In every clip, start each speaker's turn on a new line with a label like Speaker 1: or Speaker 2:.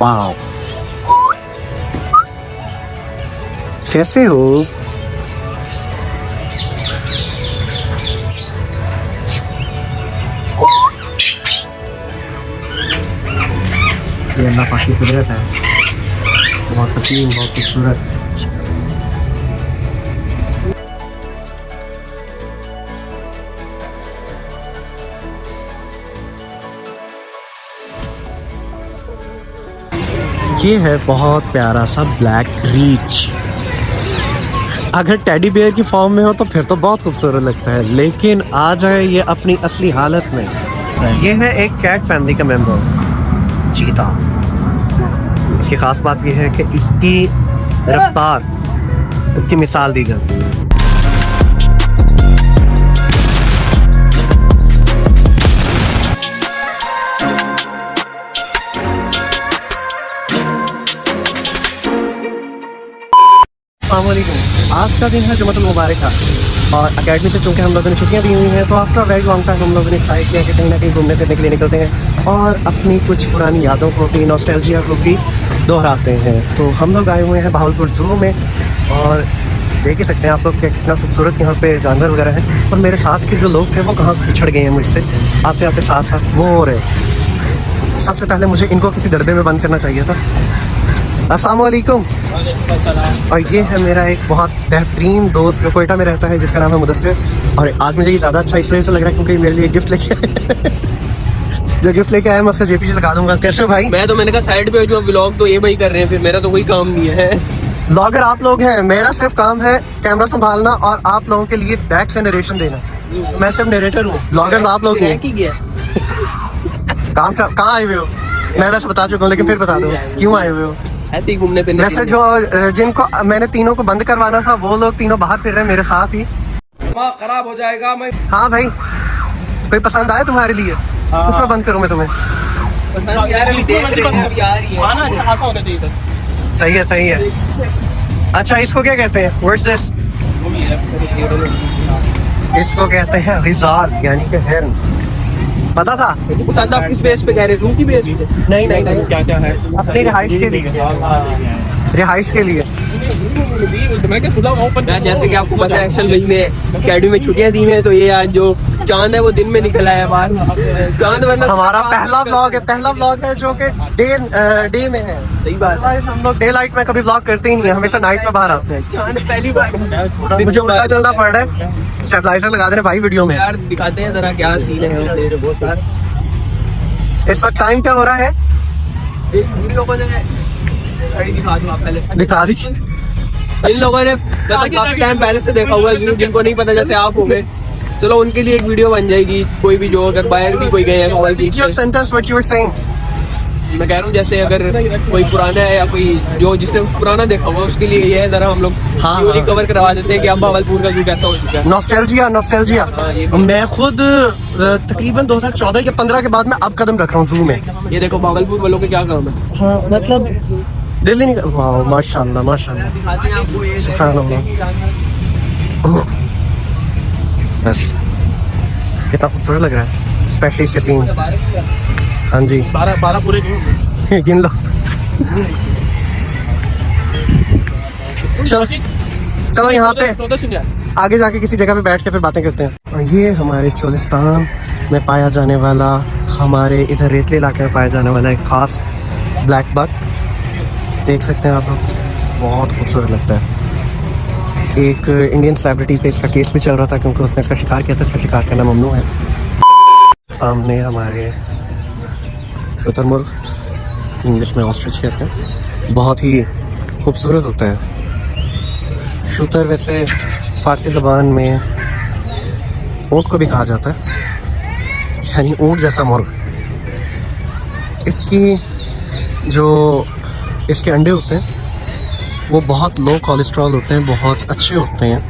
Speaker 1: Wow, कैसे हो? ये अल्लाह पाक की कुदरत है, बहुत हसीन, बहुत खूबसूरत। ये है बहुत प्यारा सा ब्लैक रीच। अगर टेडी बियर की फॉर्म में हो तो फिर तो बहुत खूबसूरत लगता है, लेकिन आ जाए ये अपनी असली हालत में। ये है एक कैट फैमिली का मेंबर, चीता। इसकी खास बात यह है कि इसकी रफ्तार की मिसाल दी जाती है। आज का दिन है जुम्मतुल मुबारक का, और अकेडमी से चूँकि हम लोगों ने छुट्टियाँ दी हुई हैं, तो आफ्टर वेरी लॉन्ग टाइम हम लोगों ने एक्साइट किया कि कहीं ना कहीं घूमने फिरने के लिए निकलते हैं और अपनी कुछ पुरानी यादों को भी, नॉस्टैल्जिया को भी दोहराते हैं। तो हम लोग आए हुए हैं भावलपुर ज़ू में, और देख ही सकते हैं आप लोग कि कितना खूबसूरत यहाँ पे जानवर वगैरह हैं। और मेरे साथ के जो लोग थे वो कहाँ पिछड़ गए हैं मुझसे, आते आते साथ साथ वो हो रहे। सबसे पहले मुझे इनको किसी दरबे में बंद करना चाहिए था। अस्सलाम वालेकुम। और ये है मेरा एक बहुत बेहतरीन दोस्त जो कोयटा में रहता है, जिसका नाम है मुदस्सिर। और आज मुझे ये ज़्यादा अच्छा इसलिए तो लग रहा है क्योंकि मेरे लिए गिफ्ट लेके आए। जो गिफ्ट लेके आया मैं उसका जेपी से लगा दूंगा। कैसे भाई?
Speaker 2: मैंने कहा साइड पे जो व्लॉग तो ये भाई कर रहे हैं, फिर मेरा तो कोई काम नहीं है।
Speaker 1: ब्लॉगर आप लोग हैं, मेरा सिर्फ काम है कैमरा संभालना और आप लोगों के लिए बैक से नरेशन देना। मैं सिर्फ नरेटर हूँ, ब्लॉगर आप लोग हैं। काम कहाँ आए हुए हो? मैं वैसे बता चुका हूँ, लेकिन फिर बता दो क्यों आए हुए हो।
Speaker 2: ऐसे ही घूमने फिरने।
Speaker 1: वैसे जो जिनको मैंने तीनों को बंद करवाना था वो लोग तीनों बाहर फिर रहे हैं मेरे साथ ही।
Speaker 2: खराब हो जाएगा। मैं
Speaker 1: हाँ भाई, कोई पसंद आए तुम्हारे लिए? किसमें बंद करूँ मैं तुम्हें? सही है, सही है। अच्छा, इसको क्या कहते हैं? What's this? इसको कहते हैं रिज़ाल, यानी कि हिरन। पता था?
Speaker 2: पसंद आप किस बेस पे कह रहे हैं? रूम की बेस पे?
Speaker 1: नहीं नहीं नहीं,
Speaker 2: क्या क्या है?
Speaker 1: अपनी रिहाइश के लिए, रिहाइश के लिए।
Speaker 2: जैसे कि आपको पता है एक्शन भाई में अकेडमी में छुट्टियां दी हैं, तो ये आज जो चांद है वो दिन में निकला है बाहर। चांद वरना
Speaker 1: हमारा पहला व्लॉग है जो कि डे में है।
Speaker 2: सही बात है।
Speaker 1: हम लोग डे लाइट में कभी व्लॉग करते ही नहीं है, हमेशा नाइट में बाहर आते हैं।
Speaker 2: चांद पहली बार
Speaker 1: मुझे उल्टा चलना पड़ रहा है। स्टेबलाइजर लगा दे रहे भाई वीडियो में।
Speaker 2: यार दिखाते हैं जरा क्या सीन है।
Speaker 1: इस वक्त टाइम क्या हो रहा है?
Speaker 2: इन लोगों ने दिखा दूं आप पहले।
Speaker 1: दिखा दी।
Speaker 2: इन लोगों ने काफी टाइम पहले से देखा हुआ है, जिनको नहीं पता जैसे आप हो गए, चलो उनके लिए एक वीडियो बन जाएगी। कोई भी जो अगर बाहर भी कोई गए हैं,
Speaker 1: Your sentence, what you were saying?
Speaker 2: मैं कह रहा हूँ जैसे अगर कोई पुराना है या कोई जो जिसने पुराना देखा हुआ उसके लिए ये है, जरा हम लोग हाँ कवर करवा देते हैं कि अब भावलपुर का जू कैसा हो चुका है।
Speaker 1: नॉस्टैल्जिया। मैं खुद तकरीबन 2014 के 15 के बाद में अब कदम रख रहा हूँ ज़ू में।
Speaker 2: ये देखो भागलपुर वालों के क्या काम है।
Speaker 1: हाँ, मतलब दिल ही नहीं। वाह, माशाल्लाह माशाल्लाह, सुभान अल्लाह। बस कितना खूबसूरत लग रहा है, स्पेशली इसके सीन। हाँ जी,
Speaker 2: 12 पूरे
Speaker 1: गिन लो। चलो यहाँ पे आगे जाके किसी जगह पे बैठ के फिर बातें करते हैं। और ये हमारे चोलिस्तान में पाया जाने वाला, हमारे इधर रेतले इलाके में पाया जाने वाला एक ख़ास ब्लैक बक। देख सकते हैं आप लोग, बहुत खूबसूरत लगता है। एक इंडियन सेलिब्रिटी पे इसका केस भी चल रहा था क्योंकि उसने इसका शिकार किया था। इसका शिकार करना ममनू है। सामने हमारे शुतुरमुर्ग, इंग्लिश में ऑस्ट्रिच कहते हैं, बहुत ही खूबसूरत होता है। शुतर वैसे फारसी ज़बान में ऊँट को भी कहा जाता है, यानी ऊँट जैसा मुर्ग। इसके अंडे होते हैं वो बहुत लो कोलेस्ट्रॉल होते हैं, बहुत अच्छे होते हैं,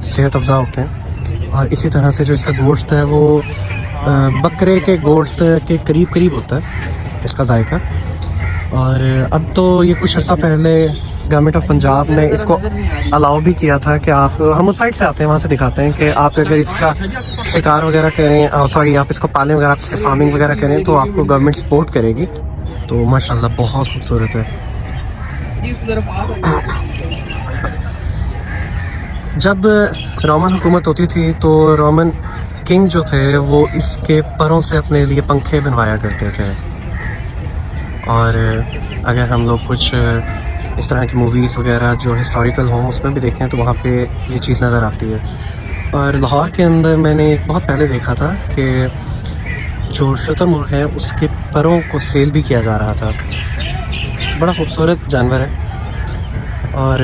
Speaker 1: सेहत अफ़ज़ा होते हैं। और इसी तरह से जो इसका गोश्त है वो बकरे के गोश्त के करीब करीब होता है इसका जायका। और अब तो ये कुछ अर्सा पहले गवर्नमेंट ऑफ पंजाब ने इसको अलाउ भी किया था कि आप, हम उस साइड से आते हैं वहाँ से दिखाते हैं कि आप अगर इसका शिकार वगैरह करें, सॉरी आप इसको पालें वगैरह, आप इसकी फार्मिंग वगैरह करें तो आपको गवर्नमेंट सपोर्ट करेगी। तो माशाल्लाह बहुत खूबसूरत है। जब रोमन हुकूमत होती थी तो रोमन किंग जो थे वो इसके परों से अपने लिए पंखे बनवाया करते थे। और अगर हम लोग कुछ इस तरह की मूवीज़ वगैरह जो हिस्टोरिकल हों उसमें भी देखें तो वहाँ पे ये चीज़ नज़र आती है। और लाहौर के अंदर मैंने बहुत पहले देखा था कि जो शुतुरमुर्ग है उसके परों को सेल भी किया जा रहा था। बड़ा खूबसूरत जानवर है और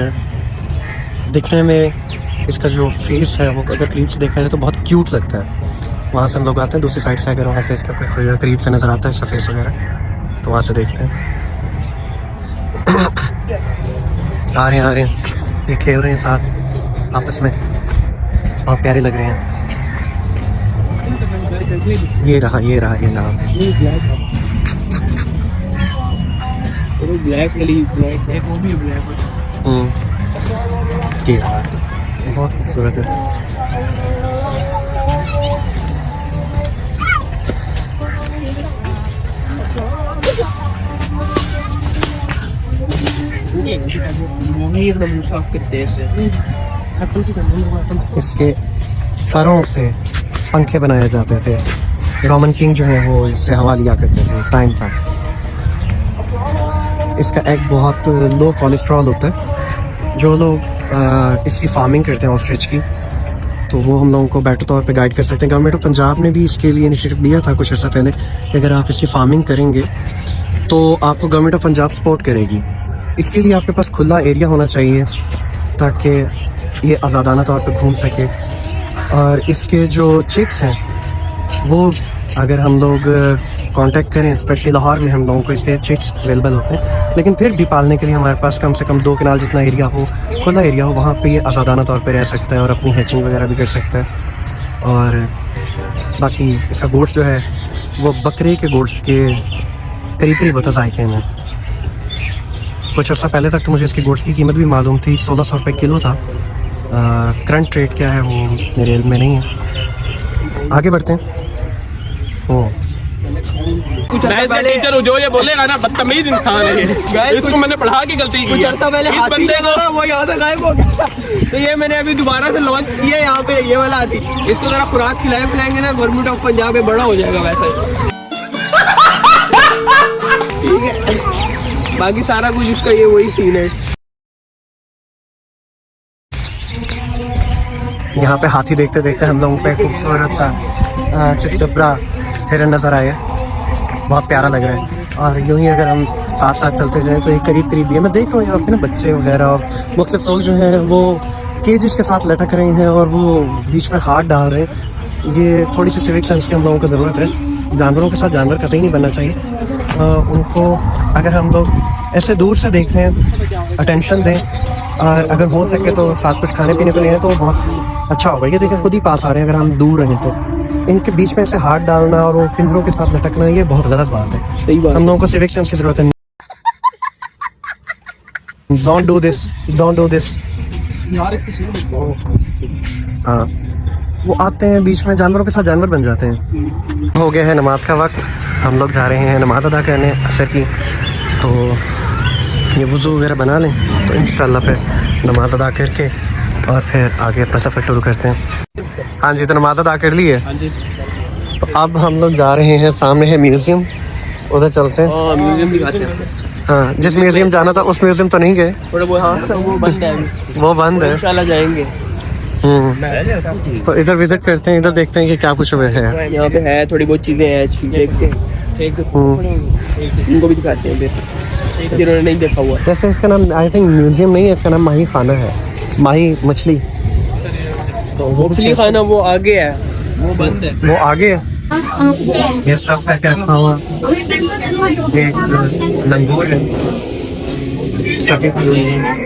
Speaker 1: दिखने में इसका जो फेस है वो अगर करीब से देखा जाए तो बहुत क्यूट लगता है। वहाँ से हम लोग आते हैं दूसरी साइड से, अगर वहाँ से इसका कोई करीब से नज़र आता है इसका फेस वगैरह तो वहाँ से देखते हैं। आ रहे हैं ये खेल रहे हैं साथ आपस में, बहुत प्यारे लग रहे हैं। ये रहा ये नाम
Speaker 2: ब्लैक एक वो भी ब्लैक।
Speaker 1: ये रहा, बहुत खूबसूरत है। इसके परों से पंखे बनाए जाते थे। रोमन किंग जो है वो इससे हवा लिया करते थे, टाइम था। इसका एग बहुत लो कोलेस्ट्रॉल होता है। जो लोग इसकी फार्मिंग करते हैं ऑस्ट्रिच की तो वो हम लोगों को बेटर तौर पे गाइड कर सकते हैं। गवर्नमेंट ऑफ पंजाब ने भी इसके लिए इनिशिएटिव लिया था कुछ अर्सा पहले कि अगर आप इसकी फार्मिंग करेंगे तो आपको गवर्नमेंट ऑफ पंजाब सपोर्ट करेगी। इसके लिए आपके पास खुला एरिया होना चाहिए ताकि ये आज़ादाना तौर पे घूम सके। और इसके जो चिक्स हैं वो अगर हम लोग कांटेक्ट करें, स्पेशली लाहौर में हम लोगों को इसके चिक्स अवेलेबल होते हैं, लेकिन फिर भी पालने के लिए हमारे पास कम से कम 2 कनाल जितना एरिया हो, खुला एरिया हो, वहाँ पे ये आज़ादाना तौर पे रह सकता है और अपनी हैचिंग वगैरह भी कर सकता है। और बाकी इसका गोश्त जो है वो बकरे के गोश्त के करीब करीब होता जायके में। कुछ अर्सा पहले तक तो मुझे इसकी गोश्त की कीमत भी मालूम थी, 1600 रुपये किलो था। करंट रेट क्या है वो मेरे इल्म में नहीं है। आगे बढ़ते हैं।
Speaker 3: मैं इसका टीचर हूँ, जो ये बोलेगा ना बदतमीज इंसान है ये। इसको मैंने पढ़ा के गलती की।
Speaker 2: कुछ अर्सा पहले
Speaker 3: इस बंदे को
Speaker 2: वो यहाँ से गायब हो गया तो ये मैंने अभी दोबारा से लॉन्च किया है यहाँ पे, ये वाला हाथी। इसको जरा खुराक खिलाएंगे ना गवर्नमेंट ऑफ पंजाब में बड़ा हो जाएगा वैसे। ठीक है, बाकी सारा कुछ उसका ये वही सीन है।
Speaker 1: यहाँ पे हाथी देखते देखते हम लोगों पे खूबसूरत सा चितबरा हिरन नज़र आया, बहुत प्यारा लग रहा है। और यूँ ही अगर हम साथ साथ चलते जाएं तो एक करीब करीब ये मैं देख रहा हूँ यहाँ पे ना बच्चे वगैरह और मुख्तलिफ लोग जो हैं वो केजेस के साथ लटक रहे हैं और वो बीच में हाथ डाल रहे हैं। ये थोड़ी सी सिविक सेंस की हम लोगों को ज़रूरत है। जानवरों के साथ जानवर कतई नहीं बनना चाहिए। उनको अगर हम लोग ऐसे दूर से देखें, अटेंशन दें और अगर हो सके तो साथ कुछ खाने पीने को ले आए तो बहुत अच्छा होगा। ये देखें खुद ही पास आ रहे हैं, अगर हम दूर रहें तो इनके बीच में ऐसे हाथ डालना और वो पिंजरों के साथ लटकना ये बहुत गलत बात है। हम लोगों को सिविक सेंस की जरूरत है। Don't do this, don't do this। हाँ, वो आते हैं बीच में जानवरों के साथ जानवर बन जाते हैं। हो गया है नमाज का वक्त, हम लोग जा रहे हैं नमाज अदा करने असर की। तो ये वुज़ू वगैरह बना लें तो इंशाल्लाह फिर नमाज अदा करके और फिर आगे अपना सफ़र शुरू करते हैं। हाँ जी, तो नमाज अदा कर ली है।
Speaker 2: हाँ जी,
Speaker 1: तो अब हम लोग जा रहे हैं, सामने है म्यूज़ियम, उधर चलते हैं।
Speaker 2: म्यूजियम दिखाते हैं।
Speaker 1: हाँ, जिस म्यूज़ियम जाना था उस म्यूज़ियम तो नहीं गए,
Speaker 2: वो बंद है अभी।
Speaker 1: वो बंद है।
Speaker 2: इंशाल्लाह जाएंगे।
Speaker 1: तो इधर विजिट करते हैं, इधर देखते हैं कि क्या कुछ हुआ है।
Speaker 2: यहाँ पे है थोड़ी बहुत चीजें हैं, देखते हैं, इनको भी दिखाते हैं फिर जिन्होंने नहीं देखा हुआ।
Speaker 1: जैसे इसका नाम आई थिंक म्यूज़ियम नहीं है, इसका नाम माही खाना है, माही मछली। तो
Speaker 2: मछली खाना वो आगे है, वो बंद है।
Speaker 1: वो आगे है। ये स्टफ करके रखा हुआ, ये लंगूर है, स्टफिंग की हुई है।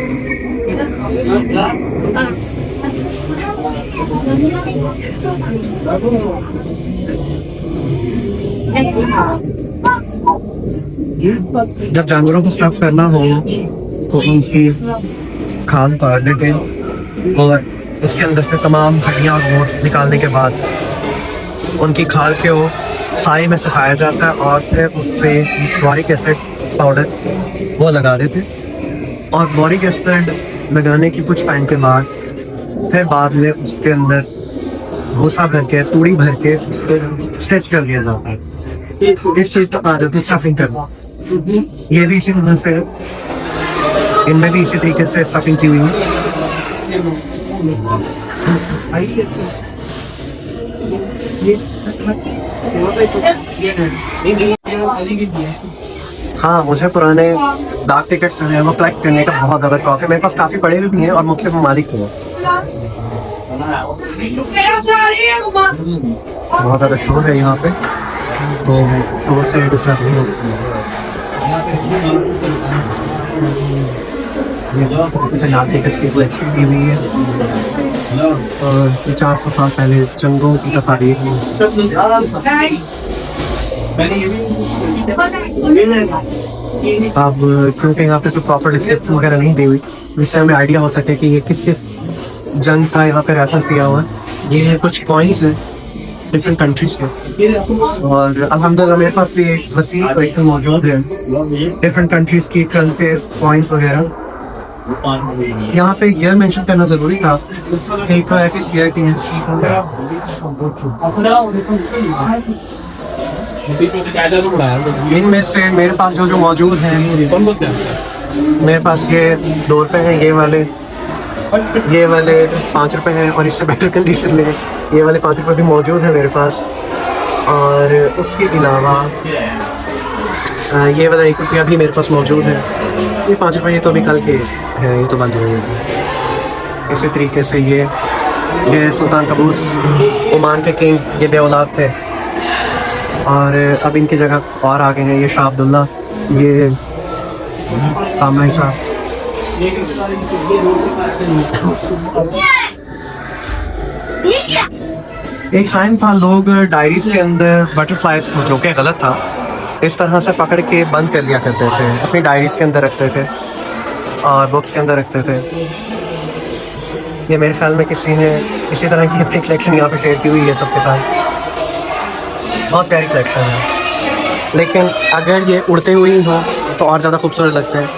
Speaker 1: जब जानवरों को स्टफ करना हो तो उनकी खाल काट लेते हैं और उसके अंदर से तमाम हड्डियाँ और गोश्त निकालने के बाद उनकी खाल को साई में सुखाया जाता है और फिर उस पर बॉरिक एसिड पाउडर वो लगा देते हैं। और बॉरिक एसिड लगाने के कुछ टाइम के बाद फिर बाद में उसके अंदर भूसा भर के तूड़ी भर के उसको स्ट्रेच कर दिया जाता है। इस चीज़ को आ जाती है स्टफिंग करना। ये भी इसी तरह से इनमें भी इसी तरीके से स्टफिंग की हुई है। हाँ, मुझे पुराने डाक टिकट्स जो है वो कलेक्ट करने का बहुत ज़्यादा शौक है। मेरे पास काफ़ी पड़े हुए भी हैं और मुझसे मालिक भी हैं। बहुत ज़्यादा शोर है यहाँ पे, तो शोर से डिस्टर्ब नहीं होती है। डाक टिकट्स की कलेक्शन की हुई है और 400 साल पहले जंगों की तस्वीर अब क्योंकि यहाँ पे तो प्रॉपर डिस्क्रिप्शन वगैरह नहीं दी हुई जिससे हमें आइडिया हो सके कि ये किस किस जंग का यहाँ पे रेफरेंस दिया हुआ है। ये कुछ कॉइन्स हैं डिफरेंट कंट्रीज के और अल्हम्दुलिल्लाह मेरे पास भी एक वसी कलेक्शन मौजूद है डिफरेंट कंट्रीज की करेंसीज कॉइन्स वगैरह। यहाँ पे यह मेंशन करना जरूरी था एक ऐसी ईयर की इनमें से मेरे पास जो मौजूद हैं मेरे पास ये 2 रुपए हैं, ये वाले 5 रुपए हैं और इससे बेटर कंडीशन में ये वाले 5 रुपए भी मौजूद है मेरे पास। और उसके अलावा ये वाला 1 रुपया भी मेरे पास मौजूद है। ये 5 रुपये तो अभी कल के हैं, ये तो बंद हो गए। इसी तरीके से ये सुल्तान कबूस ओमान के किंग, ये बेऔलाद थे और अब इनकी जगह और आ गए हैं ये शाह अब्दुल्ला, ये कामरान साहब। एक टाइम था लोग डायरीज के अंदर बटरफ्लाइज को, जो कि गलत था, इस तरह से पकड़ के बंद कर लिया करते थे, अपनी डायरीज के अंदर रखते थे और बुक्स के अंदर रखते थे। ये मेरे ख्याल में किसी ने इसी तरह की अपनी कलेक्शन यहाँ पे शेयर की हुई है सबके साथ। बहुत प्यारी कलेक्शन है, लेकिन अगर ये उड़ते हुए ही हों तो और ज़्यादा खूबसूरत लगते हैं।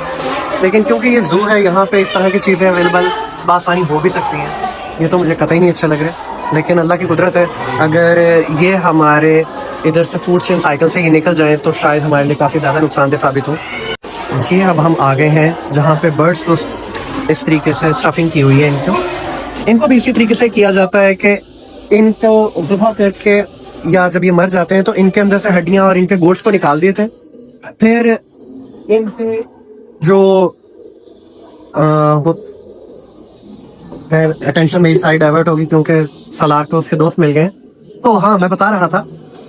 Speaker 1: लेकिन क्योंकि ये जू है, यहाँ पे इस तरह की चीज़ें अवेलेबल बासानी हो भी सकती हैं, ये तो मुझे कतई नहीं अच्छा लग रहा है। लेकिन अल्लाह की कुदरत है, अगर ये हमारे इधर से फूड चेन साइकिल से ही निकल जाएँ तो शायद हमारे लिए काफ़ी ज़्यादा नुकसानदेह साबित हो। ये अब हम आ गए हैं जहाँ पे बर्ड्स को इस तरीके से स्टफिंग की हुई है। इनको भी इसी तरीके से किया जाता है कि इनको ज़ुबह करके या जब ये मर जाते हैं तो इनके अंदर से हड्डियाँ और इनके गोश्त को निकाल देते हैं। फिर इनके जो अटेंशन मेरी साइड डाइवर्ट होगी क्योंकि सलार को उसके दोस्त मिल गए। तो हाँ, मैं बता रहा था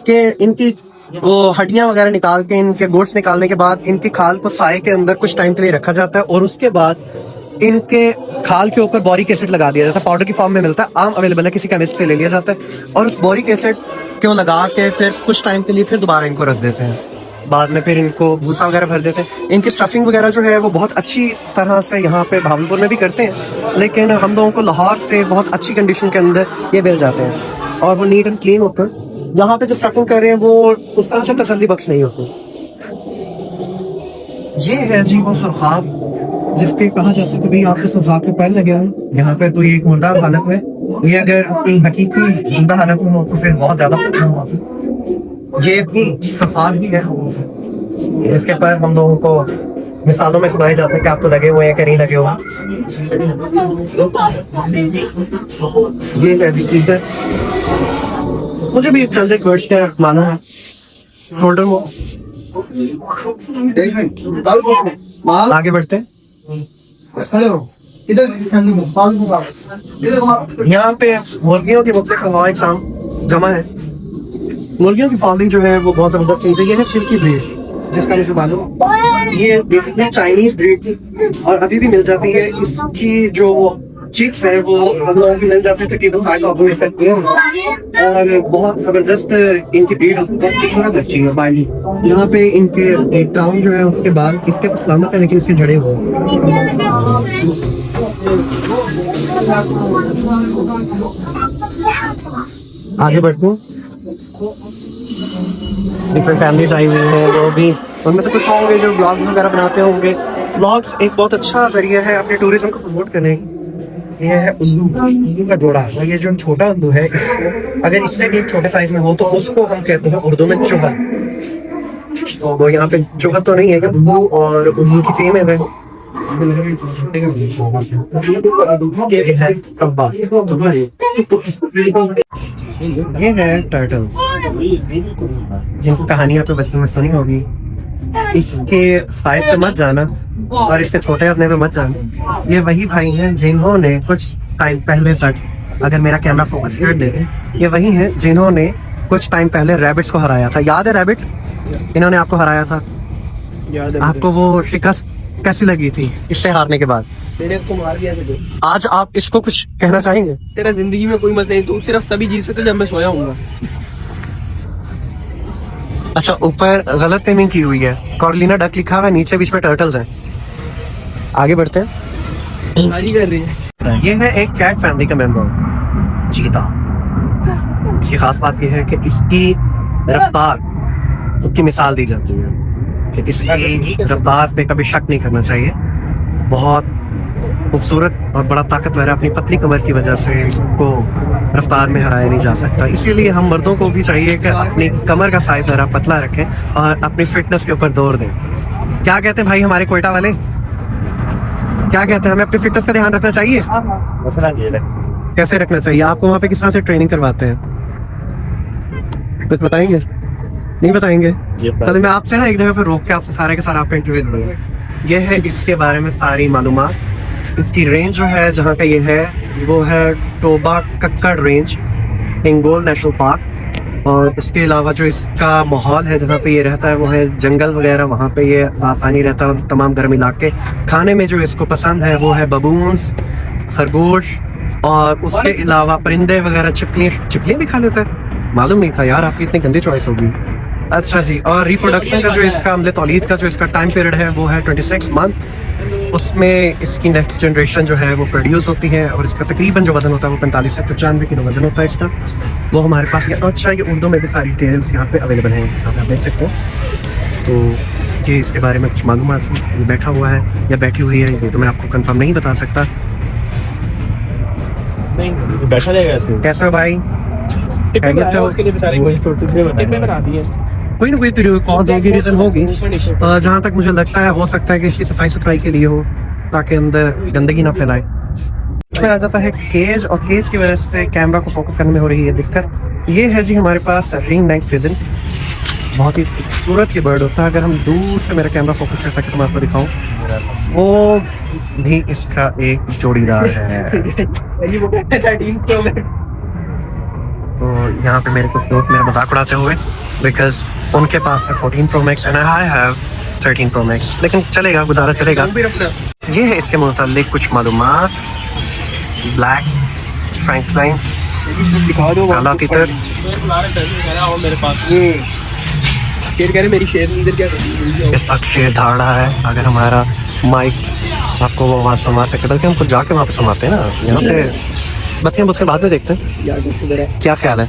Speaker 1: कि इनकी वो हड्डियाँ वगैरह निकाल के इनके गोश्त निकालने के बाद इनकी खाल को साए के अंदर कुछ टाइम के लिए रखा जाता है और उसके बाद इनके खाल के ऊपर बोरिक एसिड लगा दिया जाता है। पाउडर की फॉर्म में मिलता है, आम अवेलेबल है, किसी केमिस्ट से ले लिया जाता है और उस बोरिक एसिड को लगा के फिर कुछ टाइम के लिए फिर दोबारा इनको रख देते हैं। बाद में फिर इनको भूसा वगैरह भर देते हैं। इनकी स्टफिंग वगैरह जो है वो बहुत अच्छी तरह से यहाँ पे भावलपुर में भी करते हैं, लेकिन हम लोगों को लाहौर से बहुत अच्छी कंडीशन के अंदर ये मिल जाते हैं और वो नीट एंड क्लीन होते हैं। यहाँ पे जो स्टफिंग कर रहे हैं वो उस तरह से तसल्ली बख्श नहीं होती। ये है जी वो सुरखाब जिसके कहा जाता है कि भाई आपके सुरखाब के पैर लगे हैं। यहाँ पे तो ये मुर्दा हालत में, ये अगर अपनी हकीकी जिंदा हालत में हो तो फिर बहुत ज्यादा ये भी सुरखाब ही है जिसके पैर हम लोगों को मिसालों में सुनाए जाते हैं कि आपको लगे हुए हैं कि नहीं लगे हुए। ये है चीज है, मुझे भी चलते वर्ड्स का माना है। शोल्डर में आगे बढ़ते हैं। यहाँ पे मुर्गियों की मुख्तलिफ अनवाए काम जमा है। मुर्गियों की फार्मिंग जो है वो बहुत जबरदस्त चीज है। ये है सिल्की ब्रीड जिसका मुझे मालूम, ये चाइनीज ब्रीड और अभी भी मिल जाती है। इसकी जो चिक्स है वो हम लोगों की मिल जाते हैं तकरीबन 5 सकती है और बहुत जबरदस्त इनकी ब्रीड खूबसूरत लगती है। बाई यहाँ पे इनके टाउन जो है उसके बाल इसके सलामत है लेकिन इसके जड़े हुए आगे बढ़ते हैं। डिफरेंट फैमिलीज आई हुई हैं, वो भी उनमें से कुछ होंगे जो ब्लॉग्स वगैरह बनाते होंगे। ब्लॉग्स एक बहुत अच्छा जरिया है अपने टूरिज्म को प्रमोट करने। ये है उल्लू का जोड़ा, और ये जो छोटा उल्लू है, अगर इससे भी छोटे साइज में हो तो उसको हम कहते हैं उर्दू में चुहा। तो वो यहाँ पे चुहा तो नहीं है, कि उल्लू और उल्लू की फीमेल है। ये है कब्बा, ये है टर्टल्स, जिनकी कहानी आपने बचपन में सुनी होगी। इसके साइज पे मत जाना और इसके छोटे होने पे मत जाना। ये वही भाई हैं जिन्होंने कुछ टाइम पहले तक, अगर मेरा कैमरा फोकस कर दे, ये वही हैं जिन्होंने कुछ टाइम पहले रैबिट्स को हराया था। याद है रैबिट? इन्होंने आपको हराया था। आपको वो शिकस्त कैसी लगी थी इससे हारने के बाद?
Speaker 2: मैंने इसको मार दिया था।
Speaker 1: आज आप इसको कुछ कहना चाहेंगे?
Speaker 2: तेरा जिंदगी में कोई मसला नहीं, तू सिर्फ तभी जीत सकते जब मैं सोया हूँ।
Speaker 1: अच्छा, ऊपर गलत पेमेंट की हुई है, कॉर्लिना डक लिखा हुआ है, नीचे बीच में टर्टल्स हैं। आगे बढ़ते हैं।
Speaker 2: शादी कर रही है।
Speaker 1: ये है एक कैट फैमिली का मेंबर, चीता। इसकी खास बात यह है कि इसकी रफ्तार की मिसाल दी जाती है कि इसकी रफ्तार पे कभी शक नहीं करना चाहिए। बहुत खूबसूरत और बड़ा ताकतवर है, अपनी पतली कमर की वजह से इसको रफ्तार में हराया नहीं जा सकता। इसीलिए हम मर्दों को भी चाहिए कि अपनी कमर का साइज जरा पतला रखें और अपनी फिटनेस के ऊपर जोर दें। क्या कहते हैं भाई हमारे कोयटा वाले? क्या कहते हैं, हमें अपनी फिटनेस का ध्यान रखना चाहिए? कैसे रखना चाहिए? आपको वहाँ पे किस तरह से ट्रेनिंग करवाते हैं, कुछ बताएंगे? नहीं बताएंगे? चलो मैं आपसे ना एक जगह पे रोक के आपसे सारे के सारे आपका इंटरव्यू लूंगा। ये है इसके बारे में सारी मालूमात। इसकी रेंज जो है जहाँ का ये है वो है Toba Kakkar range, Hingol national park. और इसके अलावा जो इसका माहौल है जहाँ पे ये रहता है वो है जंगल वगैरह, वहाँ पे ये आसानी रहता है तमाम गर्म इलाके। खाने में जो इसको पसंद है वो है बबून्स, खरगोश, और उसके अलावा परिंदे वगैरह। चिपलियाँ भी खा लेता है, मालूम नहीं था यार, आपकी इतनी गंदी चॉइस होगी। अच्छा जी, और रिप्रोडक्शन का जो इसका अमले तौलीद का जो इसका टाइम पीरियड है वो है 26 मंथ। उसमें इसकी नेक्स्ट जनरेशन जो है वो प्रोड्यूस होती है और इसका तकरीबन जो वजन होता है वो 45 से 95 किलो वजन होता है इसका। वो हमारे पास ये अच्छा, ये उर्दू में भी सारी डिटेल्स यहाँ पे अवेलेबल हैं, यहाँ पे आप देख सकते हो। तो ये इसके बारे में कुछ मालूमात बैठा हुआ है या बैठी हुई है ये तो मैं आपको कंफर्म नहीं बता सकता।
Speaker 4: नहीं बैठा रहेगा ऐसे।
Speaker 1: कैसे हो भाई? कोई ना कोई तो कॉज होगी, रीजन होगी। जहाँ तक मुझे लगता है हो सकता है कि इसकी सफाई सुथराई के लिए हो, ताकि अंदर गंदगी ना फैलाए। इसमें आ जाता है केज, और केज की वजह से कैमरा को फोकस करने में हो रही है दिक्कत। ये है जी हमारे पास रिंग नेक फिजन, बहुत ही खूबसूरत ये बर्ड होता है। अगर हम दूर से मेरा कैमरा फोकस कर सके तो मैं आपको दिखाऊं, वो भी इसका एक जोड़ीदार है। तो यहाँ पे मेरे कुछ दोस्त मेरा मजाक उड़ाते हुए, बिकॉज उनके पास है 14 Pro Max and I have 13 Pro Max, लेकिन चलेगा, गुजारा चलेगा। ये है इसके मुतालिक कुछ मालूमात। ब्लैक फ्रैंकलाइन, काला तितर,
Speaker 2: मेरे पास ये मेरी शेर नींद क्या कर
Speaker 1: इस वक्त शेर धाड़ रहा है। अगर हमारा माइक आपको वो आवाज़ सुना सके, बल्कि हम खुद जाके वहाँ पे सुनाते हैं ना, यहाँ पे बतियाँ उसके बाद में देखते हैं। क्या ख्याल है,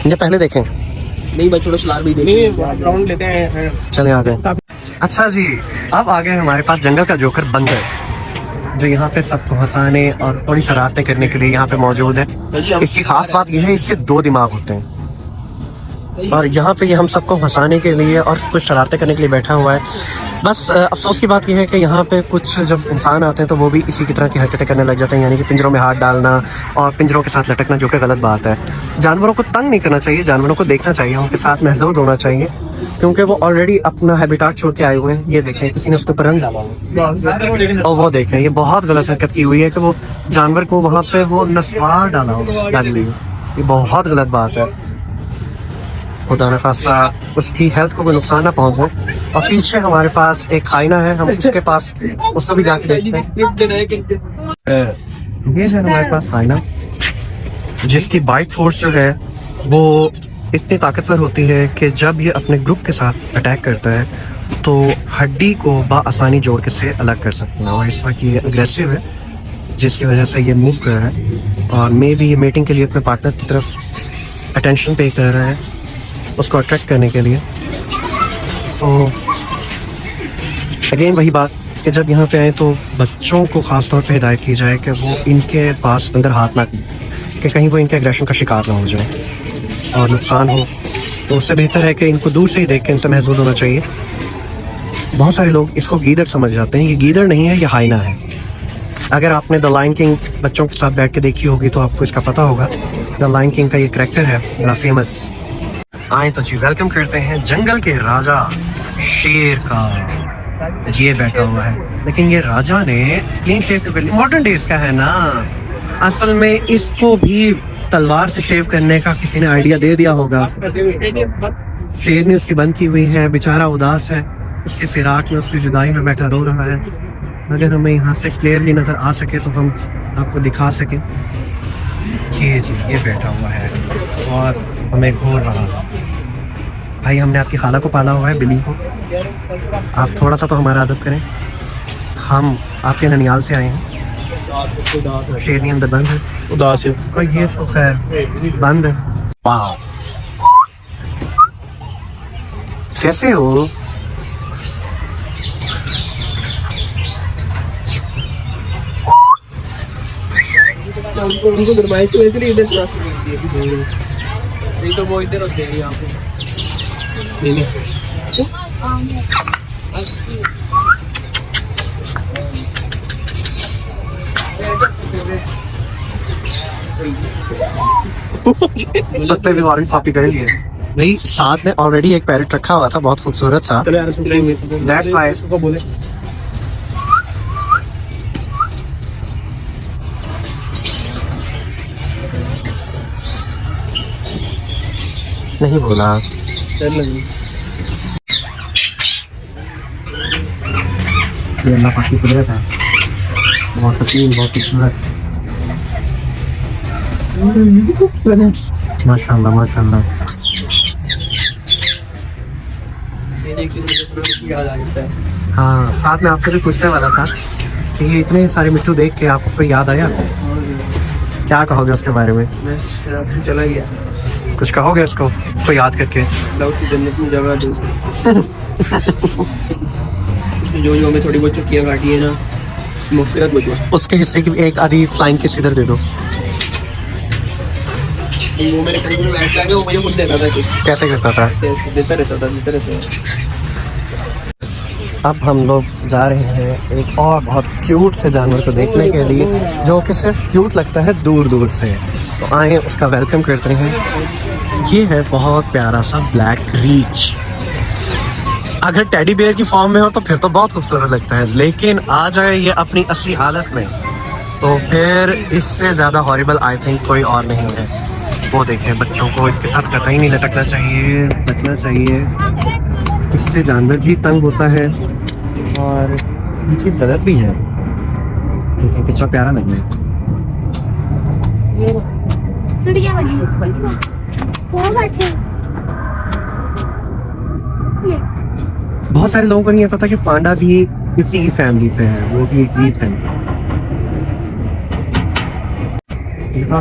Speaker 1: ये पहले देखें?
Speaker 2: नहीं बस थोड़ा सलार भी राउंड लेते हैं।
Speaker 1: चले आ गए। अच्छा जी, अब आ गए हमारे पास जंगल का जोकर बंदर, जो यहाँ पे सबको हंसाने और थोड़ी शरारतें करने के लिए यहाँ पे मौजूद है। इसकी खास बात यह है इसके 2 दिमाग होते हैं, और यहाँ पे ये हम सबको हंसाने के लिए और कुछ शरारतें करने के लिए बैठा हुआ है। बस अफसोस की बात यह है कि यहाँ पे कुछ जब इंसान आते हैं तो वो भी इसी की तरह की हरकतें करने लग जाते हैं, यानी कि पिंजरों में हाथ डालना और पिंजरों के साथ लटकना, जो कि गलत बात है। जानवरों को तंग नहीं करना चाहिए, जानवरों को देखना चाहिए, उनके साथ महसूस होना चाहिए, क्योंकि वो ऑलरेडी अपना हैबिटाट छोड़ के आए हुए हैं। ये देखें, किसी ने उसके ऊपर रंग डाला है, और वो देखें, ये बहुत गलत हरकत की हुई है कि वो जानवर को वहाँ पे वो नस्वार डाली हुई है। ये बहुत गलत बात है। खुदा न खास्ता उसकी हेल्थ को कोई नुकसान ना पहुंचे। और पीछे हमारे पास एक खाइना है, हम उसके पास उसको भी जाके देखते हैं। ये है हमारे पास खाइना, जिसकी बाइट फोर्स जो है वो इतनी ताकतवर होती है कि जब ये अपने ग्रुप के साथ अटैक करता है तो हड्डी को बआसानी जोड़ के से अलग कर सकता है। और इस वक्त ये अग्रेसिव है, जिसकी वजह से ये मूव कर रहा है, और मे भी ये मीटिंग के लिए अपने पार्टनर की तरफ अटेंशन पे कर रहा है। उसको अट्रैक्ट करने के लिए। सो अगेन वही बात कि जब यहाँ पे आए तो बच्चों को ख़ास तौर पे हिदायत की जाए कि वो इनके पास अंदर हाथ ना दें, कि कहीं वो इनके एग्रेशन का शिकार ना हो जाए और नुकसान हो। तो उससे बेहतर है कि इनको दूर से ही देख के इनसे महसूस होना चाहिए। बहुत सारे लोग इसको गीदड़ समझ जाते हैं, ये गीदड़ नहीं है, ये हाइना है। अगर आपने द लायन किंग बच्चों के साथ बैठ के देखी होगी तो आपको इसका पता होगा। द लायन किंग का ये करैक्टर है, बड़ा फेमस। आए तो जी वेलकम करते हैं जंगल के राजा शेर का। ये बैठा हुआ है, लेकिन ये राजा ने क्लीन शेव कर लिया। मॉडर्न डेज का है ना, असल में इसको भी तलवार से शेव करने का किसी ने आइडिया दे दिया होगा। शेर ने उसकी बंद की हुई है, बेचारा उदास है, उसके फिराक में उसकी जुदाई में बैठा रो रहा है। अगर हमें यहाँ से क्लियरली नजर आ सके तो हम आपको दिखा सके। जी जी ये बैठा हुआ है और हमें घूर रहा है। भाई हमने आपकी खाला को पाला हुआ है, बिल्ली को। आप थोड़ा सा तो हमारा अदब करें। हम आपके ननियाल से आए हैं। शेरनी अंदर बंद है,
Speaker 3: उदास है।
Speaker 1: और ये तो खैर बंद है। वाह कैसे हो?
Speaker 2: उनको फरमाइश तो इसलिए इधर क्रॉस कर दी है, नहीं तो वो इधर होते हैं यहाँ पे। नहीं
Speaker 1: बस्ते भी ऑरेंज कॉपी कर लिए भाई। साथ में ऑलरेडी एक पैरेट रखा हुआ था, बहुत खूबसूरत सा।
Speaker 2: चलो यार
Speaker 1: That's why
Speaker 2: उसको बोले
Speaker 1: नहीं बोला।
Speaker 2: डर लगी।
Speaker 1: ये अल्लाह पाक की कुदरत है, बहुत हसीन, बहुत खूबसूरत। माशाल्लाह माशाल्लाह।
Speaker 2: याद आ जाता है।
Speaker 1: हाँ साथ में आपसे भी पूछने वाला था कि ये इतने सारे मिट्टू देख के आपको याद आया, क्या कहोगे उसके बारे में?
Speaker 2: बस आपसे चला गया।
Speaker 1: कुछ कहोगे उसको याद करके?
Speaker 2: उसी जन्नत में जगह दो। उसने जो हमें थोड़ी बहुत चक्कियाँ काटी है ना, मुफ्त बचवा।
Speaker 1: उसके हिस्से की एक आधी फ्लाइंग किस इधर दे दो।
Speaker 2: वो मेरे करीब में बैठ के वो मुझे खुद देता था कुछ,
Speaker 1: कैसे करता था?
Speaker 2: देता रहता।
Speaker 1: अब हम लोग जा रहे हैं एक और बहुत क्यूट से जानवर को देखने के लिए, जो कि सिर्फ क्यूट लगता है दूर दूर से। तो आए उसका वेलकम करते हैं। ये है बहुत प्यारा सा ब्लैक रीच। अगर टेडी बेयर की फॉर्म में हो तो फिर तो बहुत खूबसूरत लगता है, लेकिन आ जाए ये अपनी असली हालत में तो फिर इससे ज़्यादा हॉरिबल आई थिंक कोई और नहीं है। वो देखें, बच्चों को इसके साथ कतई नहीं लटकना चाहिए, बचना चाहिए। इससे जानवर भी तंग होता है और ये चीज़ गलत भी है। देखिए कितना प्यारा लग रहा है। बहुत सारे लोगों को नहीं पता कि पांडा भी किसी की फैमिली से है, वो भी एक रीच है।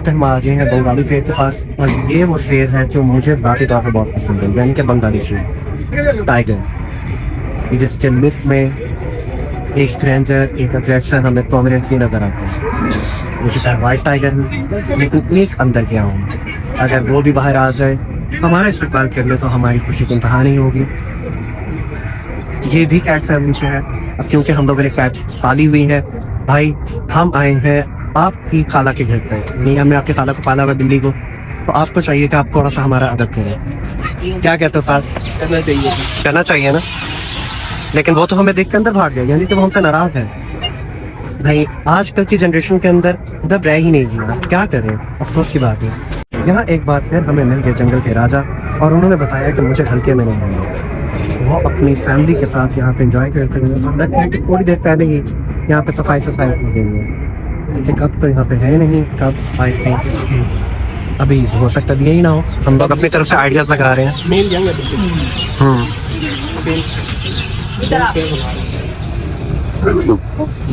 Speaker 1: हम आ गए हैं बंगाली शेर के पास, और ये वो शेर है जो मुझे ज़ाती तौर पर बहुत पसंद है, यानी कि बंगाली शेर टाइगर, जिसके लुक में एक ग्रैंडर, एक अट्रैक्शन हमें प्रोमिनेंटली नजर आता है। मुझे शायद वाइट टाइगर है, लेकिन एक अंदर गया हूँ। अगर वो भी बाहर आ जाए, हमारा इस्तेमाल कर ले तो हमारी खुशी की इंतहा नहीं होगी। ये भी कैट फैमिली से है। अब क्योंकि हम लोगों ने कैट पाली हुई है, भाई हम आए हैं आपकी खाला के घर पे, नहीं हमने आपके खाला को पाला हुआ बिल्ली को, तो आपको चाहिए कि आप थोड़ा सा हमारा अदब करें। क्या कहते हो साथ? करना चाहिए ना, लेकिन वो तो हमें देख के अंदर भाग गया, यानी कि वो हमसे नाराज है। भाई आजकल की जनरेशन के अंदर अदब रह ही नहीं गया, क्या करें, अफसोस की बात है। यहाँ एक बार फिर हमें मिल गए जंगल के राजा, और उन्होंने बताया कि मुझे हल्के में नहीं है। वो अपनी फैमिली के साथ यहाँ पे एंजॉय करते हैं। थोड़ी देर पहले ही यहाँ पे सफाई हो गई है, लेकिन कब तो यहाँ पे है नहीं, कब आई थिंक अभी हो सकता है यही ना हो। हम लोग अपनी तरफ से आइडियाज लगा रहे हैं।
Speaker 2: मेल जंगल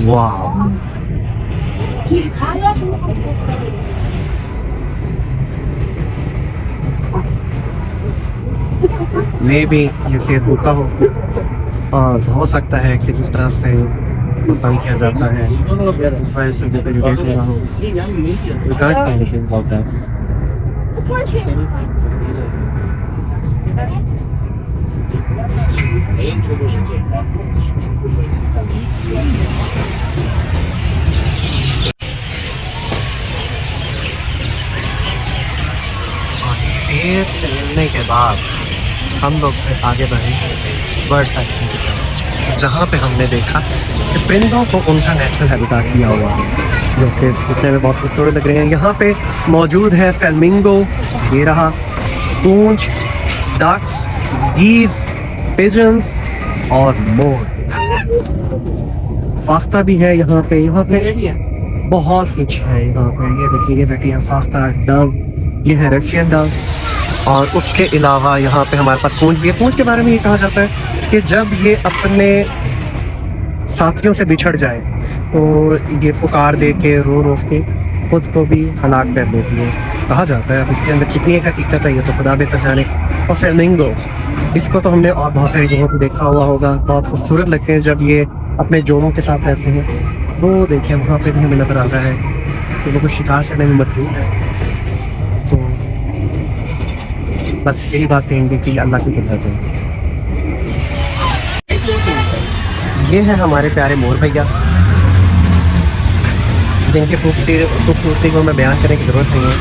Speaker 1: वाह मे भी ये फिर भूखा हो, और हो सकता है कि जिस तरह से पसंद किया जाता है इस वजह से जो देख रहा हूँ होता है। शेर से मिलने के बाद हम लोग फिर आगे बढ़े बर्ड सेक्शन की तरफ, जहाँ पे हमने देखा कि परिंदों को उनका नेचुरल हैबिटेट दिया हुआ है, जो कि दिखने में बहुत खूबसूरत लग रहे हैं। यहाँ पे मौजूद है फ्लेमिंगो, ये रहा, पूंछ, डक्स, गीज, पिजन्स और मोर। फाख्ता भी है यहाँ पे बहुत कुछ है यहाँ पे। ये देखिए, ये बेटी है फाख्ता, डव, ये है रशियन डव, और उसके अलावा यहाँ पे हमारे पास पूंछ भी है। पूंछ के बारे में ये कहा जाता है कि जब ये अपने साथियों से बिछड़ जाए तो ये पुकार दे के रो रो के खुद को भी हलाक कर देती है, कहा जाता है। अब इसके अंदर कितनी एक हकीकत है ये तो खुदा बेहतर जाने। और फ्लेमिंगो, इसको तो हमने और बहुत सारी जगहों पर देखा हुआ होगा, बहुत खूबसूरत लगते हैं जब ये अपने जोड़ों के साथ रहते हैं। वो देखिए वहाँ पे भी हमें नजर आता है कि वो कुछ शिकार करने में मशहूर है। तो बस यही बात कहेंगे कि अल्लाह की कुदरत है। ये है हमारे प्यारे मोर भैया, जिनकी खूबसूरती को मैं बयान करने की ज़रूरत नहीं है,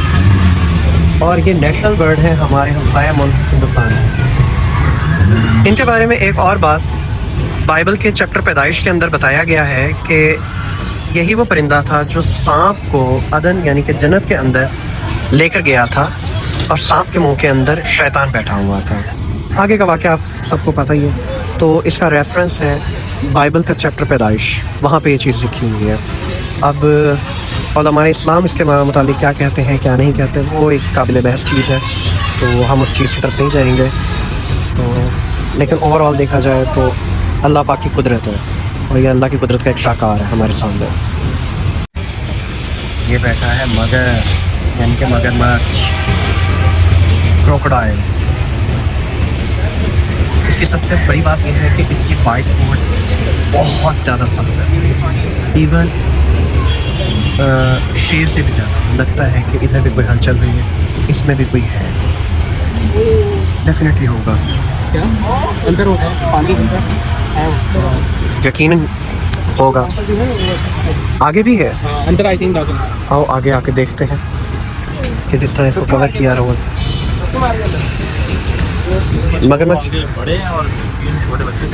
Speaker 1: और ये नेशनल बर्ड है हमारे हमसाया मुल्क हिंदुस्तान में। इनके बारे में एक और बात, बाइबल के चैप्टर पैदाइश के अंदर बताया गया है कि यही वो परिंदा था जो सांप को अदन यानी कि जन्नत के अंदर लेकर गया था, और सांप के मुंह के अंदर शैतान बैठा हुआ था। आगे का वाक़या आप सबको पता ही है, तो इसका रेफरेंस है बाइबल का चैप्टर पैदाइश, वहाँ पे ये चीज़ लिखी हुई है। अब उलमाए इस्लाम इसके मुतालिक क्या कहते हैं क्या नहीं कहते, वो एक काबिल बहस चीज़ है, तो हम उस चीज़ की तरफ नहीं जाएंगे। तो लेकिन ओवरऑल देखा जाए तो अल्लाह पाक की कुदरत है, और ये अल्लाह की कुदरत का एक शाकार है हमारे सामने। ये बैठा है मगर, यानी कि मगरमच्छ, क्रोकोडाइल। इसकी सबसे बड़ी बात यह है कि इसकी बाइट फोर्स बहुत ज़्यादा सख्त है, इवन शेर से भी ज़्यादा। लगता है कि इधर भी कोई हलचल हुई है, इसमें भी कोई है, डेफिनेटली होगा।
Speaker 2: क्या अंदर होगा पानी
Speaker 1: यकीनन होगा। आगे भी है
Speaker 2: अंदर, आई थिंक
Speaker 1: आओ आगे आके देखते हैं कि जिस तरह इसको कवर किया रहा। मगरमच्छ
Speaker 4: बड़े हैं और 3 छोटे बच्चे।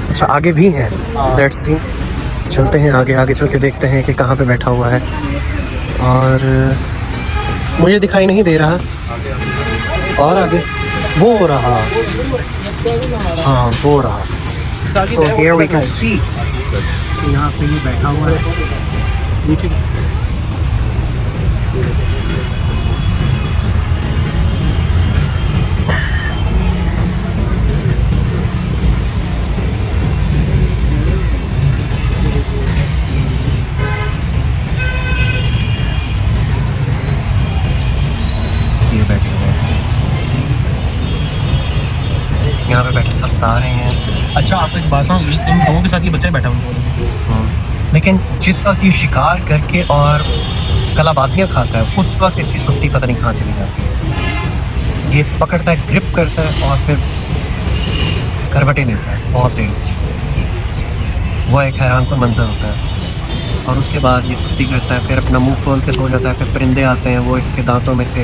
Speaker 1: अच्छा आगे भी है, लेट्स सी, चलते हैं आगे। आगे चल के देखते हैं कि कहाँ पे बैठा हुआ है, और मुझे दिखाई नहीं दे रहा। और आगे वो रहा, हाँ वो रहा। So here we can see यहाँ पे ये बैठा हुआ है नीचे। ये बैठे हुए हैं, यहाँ पे बैठे सस्ता रहे हैं।
Speaker 3: अच्छा आपको एक बात कहूँ, तुम दोनों के साथ ये बच्चा बैठा हुआ,
Speaker 1: लेकिन जिस वक्त ये शिकार करके और कलाबाजियाँ खाता है उस वक्त इसकी सुस्ती पता नहीं कहाँ चली जाती है। ये पकड़ता है, ग्रिप करता है, और फिर करवटें लेता है बहुत तेज़। वो एक हैरानकुन मंजर होता है। और उसके बाद ये सुस्ती करता है, फिर अपना मुंह खोल के सो जाता है। फिर परिंदे आते हैं, वो इसके दांतों में से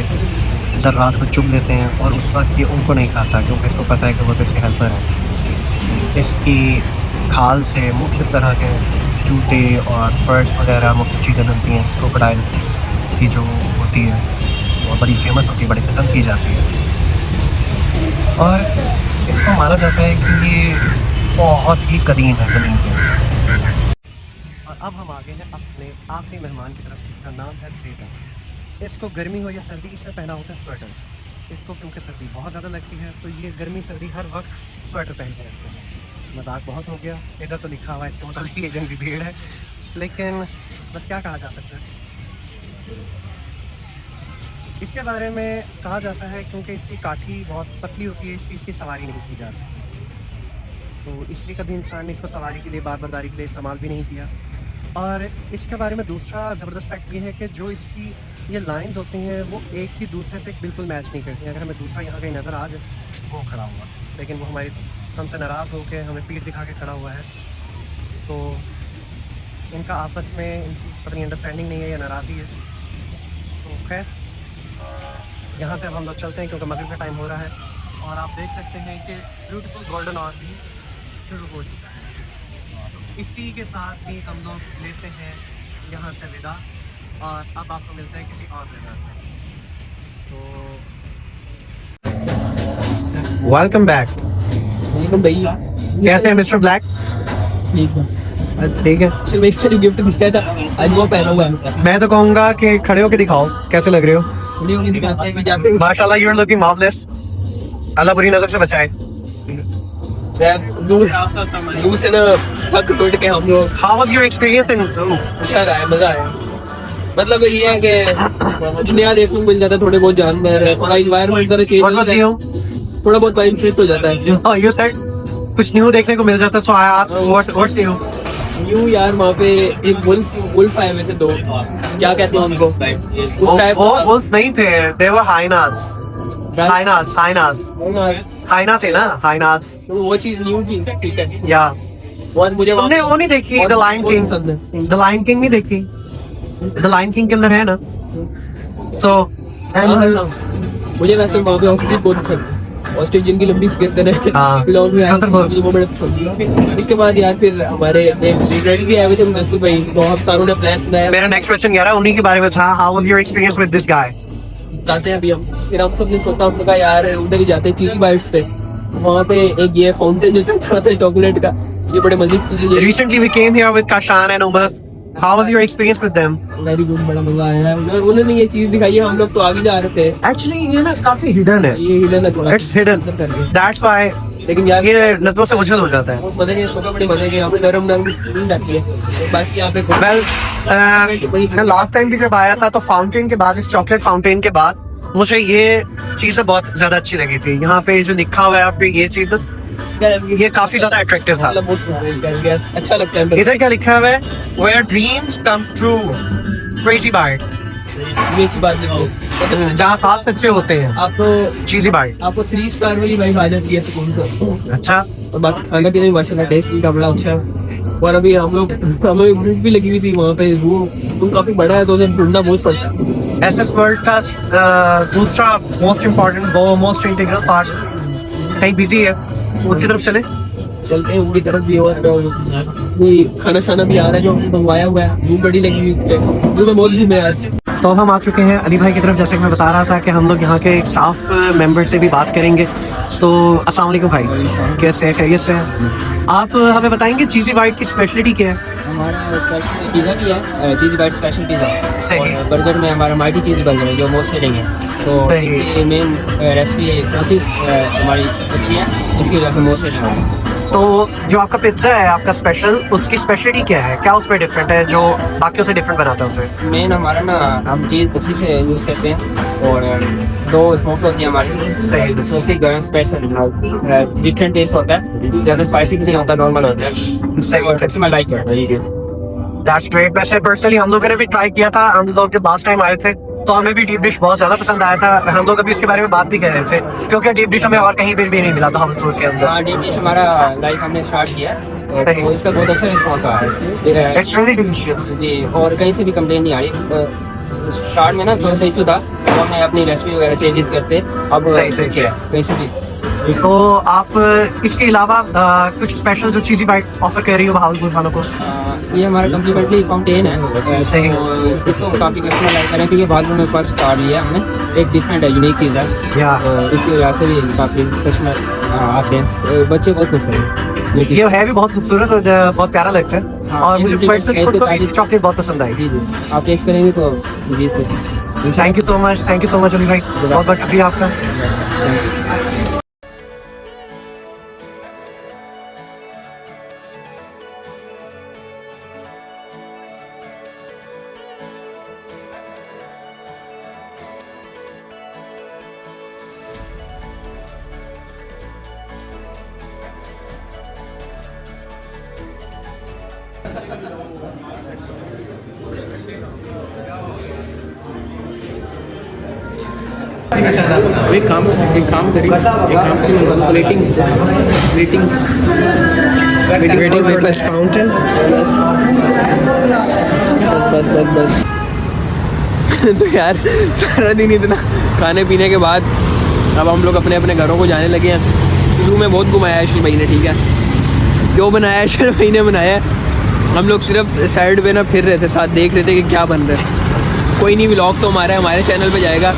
Speaker 1: ज़र्रात को चुभ लेते हैं, और उस वक्त ये उनको नहीं खाता क्योंकि इसको पता है कि वो तो इसके हेल्पर है। इसकी खाल से मुख्तलिफ तरह के जूते और पर्स वगैरह मुख्तलिफ चीज़ें बनती हैं। क्रोकोडाइल की जो होती है वो बड़ी फेमस होती है, बड़ी पसंद की जाती है, और इसको माना जाता है कि ये बहुत ही कदीम है ज़मीन पे। और अब हम आगे हैं अपने आखिरी मेहमान की तरफ, जिसका नाम है ज़ेटा। इसको गर्मी हो या सर्दी इसने पहना होता है स्वेटर। इसको क्योंकि सर्दी बहुत ज़्यादा लगती है तो ये गर्मी सर्दी हर वक्त स्वेटर पहन के रखते हैं। मजाक बहुत हो गया, इधर तो लिखा हुआ है इसके मुताबिक ये जंगली भीड़ है, लेकिन बस क्या कहा जा सकता है। इसके बारे में कहा जाता है क्योंकि इसकी काठी बहुत पतली होती है, इसकी इसकी सवारी नहीं की जा सकती, तो इसलिए कभी इंसान ने इसको सवारी के लिए बारबरदारी के लिए इस्तेमाल भी नहीं किया। और इसके बारे में दूसरा ज़बरदस्त फैक्ट ये है कि जो इसकी ये लाइंस होती हैं वो एक ही दूसरे से बिल्कुल मैच नहीं करती हैं। अगर हमें दूसरा यहाँ कहीं नज़र आ जाए वो खड़ा हुआ, लेकिन वो हमसे नाराज़ होकर हमें पीठ दिखा के खड़ा हुआ है, तो इनका आपस में इनकी पता नहीं अंडरस्टैंडिंग नहीं है या नाराज़ी है। तो खैर यहाँ से अब हम लोग चलते हैं क्योंकि मगरिब का टाइम हो रहा है, और आप देख सकते हैं कि ब्यूटीफुल गोल्डन आवर भी शुरू हो चुका है। इसी के साथ ही हम लोग लेते हैं यहाँ से विदा, और अब आपको मिलते हैं किसी और जगह पे। तो वेलकम बैक।
Speaker 2: भैया
Speaker 1: कैसे हैं मिस्टर ब्लैक? ठीक है।
Speaker 2: जो गिफ्ट दिया था आज वो पहना हुआ है।
Speaker 1: मैं तो कहूँगा कि खड़े होके दिखाओ कैसे लग रहे हो।
Speaker 2: उन्हें दिखाते हैं जाते हैं।
Speaker 1: माशाल्लाह यू आर लुकिंग मार्वलेस। अल्लाह बुरी नजर से बचाए।
Speaker 2: दूर से ना थक टूट के हम लोग
Speaker 1: how was your experience in zoo?
Speaker 2: अच्छा रहा है, मजा आया। मतलब ये है कि कुछ नया देखने को मिल जाता है, थोड़े बहुत जानवर, थोड़ा एनवायरनमेंट जरा चेंज
Speaker 1: व्हाट वाज यू?
Speaker 2: थोड़ा बहुत माइंड फ्रेश हो जाता है।
Speaker 1: ओह यू सेड कुछ न्यू देखने को मिल जाता, so I asked what's new?
Speaker 2: New यार वहाँ पे एक वुल्फ आए हुए थे, दो क्या कहते हैं उनको, उस टाइप
Speaker 1: वो वुल्फ नहीं थे, दे वर हाइनास। हाइना थे ना, हाइनास।
Speaker 2: तो वो चीज न्यू थी, ठीक है।
Speaker 1: या
Speaker 2: और मुझे
Speaker 1: तुमने वो नहीं देखी the lion king? The lion king नहीं देखी? द लायन किंग के अंदर है ना, सो
Speaker 2: मुझे वैसे वहाँ पे ऑस्ट्रिच बहुत पसंद है। ऑस्ट्रिच जिनकी लंबी गर्दन है,
Speaker 1: हाँ।
Speaker 2: लॉन्ग में आया, मुझे वो बड़े पसंद है। इसके बाद यार फिर हमारे रेडी भी आए हुए थे नसीब भाई, तो हम सारों ने प्लान बनाया।
Speaker 1: मेरा नेक्स्ट क्वेश्चन यार उन्हीं के बारे में था, how was your experience with this guy?
Speaker 2: जाते हैं अभी हम, फिर हम सब ने सोचा, हमने कहा यार उधर ही जाते हैं चीज़ी बाइट्स पे। वहाँ पे एक ये फाउंटेन जो चल रहा है चॉकलेट का, ये बड़े मजे की चीज़ है।
Speaker 1: Recently we came here with Kashan and Umar. How was your experience with them?
Speaker 2: Very good, बड़ा मजा आया है। उन्होंने ये चीज दिखाई है, हम लोग तो आगे जा रहे थे।
Speaker 1: Actually ये ना काफी hidden है।
Speaker 2: ये हिडन है थोड़ा,
Speaker 1: It's hidden. That's why
Speaker 2: लेकिन यार
Speaker 1: ये नजरों से उछल हो जाता है।
Speaker 2: बहुत मजे के, सुबह बड़ी मजे के, यहाँ पे नरम नरम नींद आती है। बाकी यहाँ पे
Speaker 1: मैं लास्ट टाइम भी जब आया था तो फाउंटेन के बाद, इस चॉकलेट फाउंटेन के बाद मुझे ये चीजें बहुत ज्यादा अच्छी लगी थी। यहाँ पे जो लिखा हुआ है आप पे ये चीज, ये काफी ज्यादा अट्रैक्टिव था।
Speaker 2: अच्छा लगता है।
Speaker 1: इधर क्या लिखा हुआ है? Where dreams come true, crazy bite।
Speaker 2: ये सी बात नहीं,
Speaker 1: जहाँ खास बच्चे होते हैं,
Speaker 2: आपको
Speaker 1: चीजी बाइट।
Speaker 2: आपको 3 स्टार वाली वाइफ आ जाती है सुकून से।
Speaker 1: अच्छा,
Speaker 2: और बाकी खाना की माशाल्लाह टेस्ट का बड़ा अच्छा है। और अभी हमें भूख भी लगी हुई थी वहाँ पे, वो काफी बड़ा है तो उसे ढूंढना बहुत पड़ता है।
Speaker 1: एसएस वर्ल्ड का दूसरा मोस्ट इम्पोर्टेंट वो मोस्ट इंटीग्रल पार्ट कहीं बिजी है, उनकी तरफ चले।
Speaker 2: चलते हैं उनकी तरफ भी। और खाना शाना भी आ रहा है जो हमने मंगवाया हुआ है, भूख बड़ी लगी हुई है, मैं बहुत दिन में आज।
Speaker 1: तो हम आ चुके हैं अली भाई की तरफ। जैसे कि मैं बता रहा था कि हम लोग यहाँ के एक स्टाफ मेंबर से भी बात करेंगे। तो अस्सलाम वालेकुम भाई, कैसे हैं? खैरियत से हैं? आप हमें बताएंगे चीज़ी बाइट की स्पेशलिटी क्या है?
Speaker 2: हमारा पिज़्ज़ा भी है, चीज़ी बाइट स्पेशल पिज़्ज़ा, और बर्गर में हमारा माइटी चीज़ी बर्गर है जो मोस्ट सेलिंग है। तो इसकी मेन रेसिपी सॉसी हमारी अच्छी है, इसकी वजह से मोस्ट सेलिंग है।
Speaker 1: तो जो आपका पिज्ज़ा है आपका स्पेशल, उसकी स्पेशलिटी क्या है? क्या उसमें डिफरेंट है जो बाकियों से डिफरेंट बनाता है उसे?
Speaker 2: मेन हमारा ना हम चीज़ उसी से यूज़ करते हैं, और दो स्मोक होती है हमारी।
Speaker 1: सही।
Speaker 2: सॉसी गरम स्पेशल डिफरेंट टेस्ट होता है, ज़्यादा स्पाइसी भी नहीं होता, नॉर्मल होता है।
Speaker 1: सही।
Speaker 2: मैं लाइक करता हूँ।
Speaker 1: That's great। वैसे पर्सनली हम लोगों ने भी ट्राई किया था, हम लोग जब लास्ट टाइम आए थे तो हमें भी डीप डिश बहुत ज्यादा पसंद आया था। हम लोग अभी इसके बारे में बात भी कर रहे थे क्योंकि डीप डिश हमें और कहीं भी नहीं मिला था हॉस्टल के अंदर।
Speaker 2: हाँ, डीप डिश हमारा लाइक हमने स्टार्ट किया है, तो इसका बहुत अच्छा रिस्पॉन्स आया है।
Speaker 1: It's really delicious।
Speaker 2: जी, और कहीं से भी कंप्लेन नहीं आ रही। स्टार्ट में ना थोड़ा सा इशू था, तो हमने अपनी रेसिपी वगैरह चेंजेस करते अब
Speaker 1: सही
Speaker 2: किया कहीं से भी।
Speaker 1: तो आप इसके अलावा कुछ स्पेशल जो चीज़ी बाइट ऑफर कर रही हो भावलपुर वालों को?
Speaker 2: ये हमारा कम्प्लीमेंटली फाउंटेन है।
Speaker 1: सही।
Speaker 2: तो इसको काफ़ी कस्टमर लाइक करें क्योंकि भावलपुर में फर्स्ट स्टार्ट लिया हमने, एक डिफरेंट है, यूनिक चीज़ है।
Speaker 1: या
Speaker 2: तो इसकी वजह से भी काफ़ी कस्टमर आते हैं, बच्चे बहुत खुश हैं।
Speaker 1: ये है भी बहुत खूबसूरत और बहुत प्यारा लगता है।
Speaker 2: हाँ,
Speaker 1: और मुझे पर्सनली खुद को भी चॉकलेट बहुत पसंद आई।
Speaker 2: जी जी, आप टेस्ट करेंगे तो जी।
Speaker 1: Thank you so much Ali भाई, बहुत बहुत शुक्रिया आपका।
Speaker 3: एक काम करी rating
Speaker 1: Waiting for the fountain.
Speaker 3: बस तो यार सारा दिन इतना खाने पीने के बाद अब हम लोग अपने अपने घरों को जाने लगे हैं। शुरू में बहुत घुमाया है भाई ने, ठीक है, जो बनाया है भाई ने बनाया है। हम लोग सिर्फ साइड पे ना फिर रहे थे, साथ देख रहे थे कि क्या बन रहा है। कोई नहीं, व्लॉग तो हमारे चैनल पे जाएगा।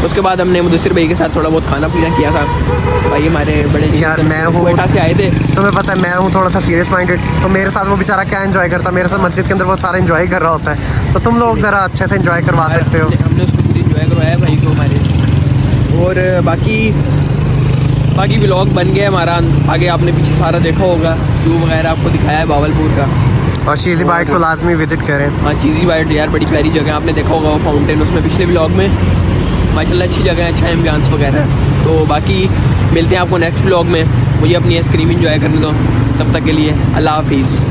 Speaker 3: उसके बाद हमने मुदस्सिर भाई के साथ थोड़ा बहुत खाना पीना किया था। भाई हमारे बड़े
Speaker 1: यार मैं हूँ,
Speaker 3: कोयटा से आए थे।
Speaker 1: तुम्हें पता है मैं हूँ थोड़ा सा सीरियस माइंडेड, तो मेरे साथ वो बेचारा क्या एंजॉय करता, मेरे साथ मस्जिद के अंदर बहुत सारा एंजॉय कर रहा होता है, तो तुम लोग ज़रा अच्छे से एंजॉय करवा सकते हो।
Speaker 3: हमने उसको पूरी इंजॉय करवाया भाई को हमारे। और बाकी व्लॉग बन गया हमारा। आगे आपने पीछे सारा देखा होगा, व्यू वगैरह आपको दिखाया है बावलपुर का।
Speaker 1: और चीज़ी बाइट को लाजमी विजिट करें।
Speaker 3: हाँ, चीज़ी बाइट यार बड़ी प्यारी जगह, आपने देखा होगा वो फाउंटेन उसमें पिछले व्लॉग में। माशाल्लाह अच्छी जगह है, अच्छा एम्बियंस वगैरह। तो बाकी मिलते हैं आपको नेक्स्ट व्लॉग में। मुझे अपनी आइसक्रीम इंजॉय करने दो, तब तक के लिए अल्लाह हाफिज़।